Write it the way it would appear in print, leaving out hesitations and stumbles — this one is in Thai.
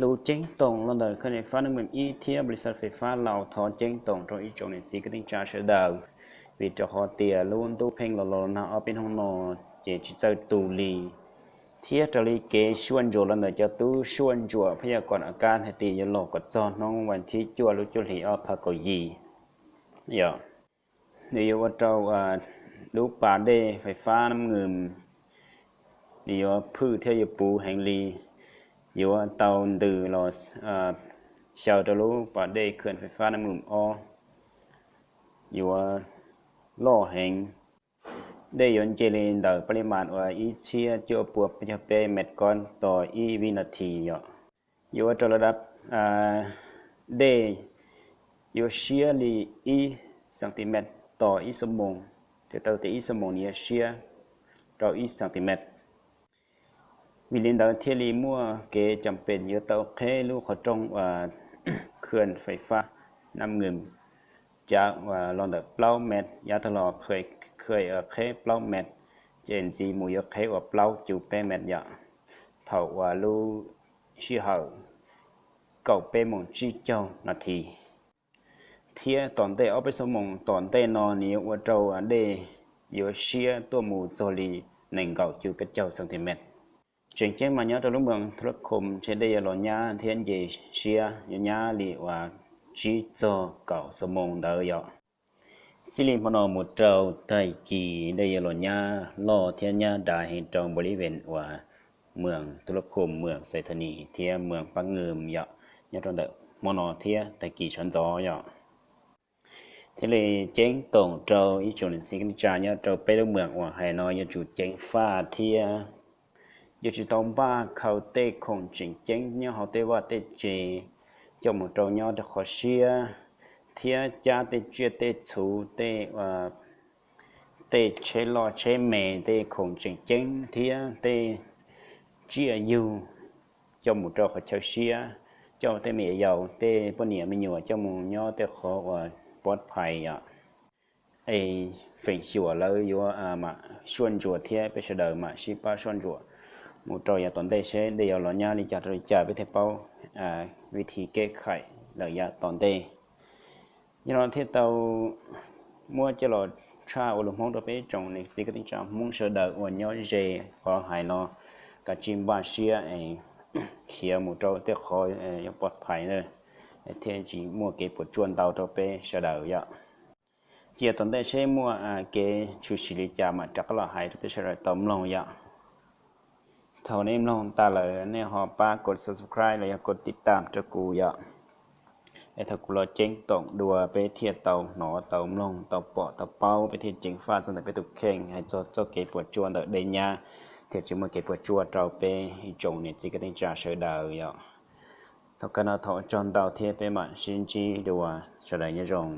รู้เจ๊งตรงเราเดินขึ้นไฟฟ้าหนึ่งแบบอีเทียบริษัทไฟฟ้าเราถอนเจ๊งตรงตรงอีจงในสีก็ต้องจ่ายเสียดาววิจารณ์เตียล้วนตู้เพ่งหล่อๆนะเอาเป็นห้องนอนเจจิตใจตูลีเทียจรีเกชวนโจเราเดินจะตู้ชวนจั่วพยากรณ์อาการให้ตียโลกจอน้องวันที่จั่วรู้จุลีเอาพักก็ยีอย่าเดี๋ยวว่าเราลูกป่าเดไฟฟ้าน้ำเงินเดี๋ยวพืชเทียปูแห่งลีอยู่ว่าเตาดื้อเราชาวตะลุป่าเดเขื่อนไฟฟ้าน้ำเงินอ้ออยู่ว่าล่อแห่งได้ย้อนเจริญดาวปริมาณว่าอีเชียจัวปวดจะเปเม็ดก้อนต่ออีวินาทีอยู่ว่าระดับได้อยู่เชียลีอีเซนติเมตรต่ออีสมงเดี๋ยวเตาแต่อีสมงนี้เชียต่ออีเซนติเมตรวิลินดาวเทียรีมั่วเกจำเป็นเยอะเตาแค่ลูกเขาจงเขื่อนไฟฟ้าน้ำเงินจากลอนเดอร์เปล่าเม็ดยาตลอดเคยแค่เปล่าเม็ดเจนจีมูยแค่ว่าเปล่าจูเป้เม็ดเท่าว่าลูชิฮาเก่าเป้มงจีเจ้านาทีเทียตอนเตเอาไปสมองตอนเตนอนนี้ว่าเจ้าเดอยู่เชียตัวมูโจลีหนึ่งเก่าจูเป็นเจ้าเซนติเมตรเจงมาเนาะตัวลูกเมืองธุรคมเชเดียหล่อญาเทียนเยเชียญาลีว่าจีโจเก่าสมองเดียวสิริพนมุตเจ้าไทยกีได้ยหล่อญาล่อเทียนญาดาเห็นจองบริเวณว่าเมืองธุรคมเมืองไซธนีเทียเมืองปังเงิมยะตอนเดมโนเทียไทยกีชนจทีเลยเจ๊งตรงเจ้าอีจุนสิงจาเนาะเจ้าไปลูกเมืองว่าให้น้อยจุดเจ๊งฟ้าเทียอยู่ที่ตรงบ้านเขาเตะคงจริงเจ๊งเนี่ยเขาเตะว่าเตะเจเจ้าหมูเจ้าเนี่ยจะขอเชียเทียจ้าเตะเจียเตะชูเตะเตะเชลล์เชเมเตะคงจริงเจ๊งเทียเตะเจียยูเจ้าหมูเจ้าขอเชียเจ้าเตะเมียยาวเตะปนเนี่ยไม่อยู่เจ้าหมูเนี่ยเตะขอว่าปลอดภัยไอ้ฝิ่งชัวแล้วอยู่มาชวนจัวเทียไปเสด็จมาชิป้าชวนจัวมูตรอยาตอนได้ใช้ได้ยาหล่อญาลิจาริจาไปเทเป้าวิธีแก้ไขหลักยาตอนได้ยันที่เตามัวจะหลอดชาอุลมงตัวไปจงในสิ่งที่จะมุ่งเสด็จวันย้อนเจขอหายนอกับจิมบาเชียไอ้เขียมูตรเตะคอยยังปลอดภัยเลยเทียนจีมัวเก็บปวดจวนเตาตัวไปเสด็จยาเจียตอนได้ใช้มัวเกชูชิลิจามาจากละหายตัวไปเสด็จต้มลงยาเท่านี้ลงตาเลยเนี่ยหอป้ากด subscribe เลยกดติดตามจะกูอย่าไอ้ถ้ากูรอเจ๊งตกดัวไปเทียเตาหนอเตาลงเตาเปาะเตาเป้าไปเทียเจ๊งฟ้าสนใจไปตุกเข่งให้เจ้าเก็บปวดจวนเดเดียเทียจึงมาเก็บปวดจวนเราไปจงเนี่ยจิกได้จ่าเสือดาวอย่าเท่ากันเอาถอดจอนเตาเทียไปมาชินจีดัวเฉลยยจง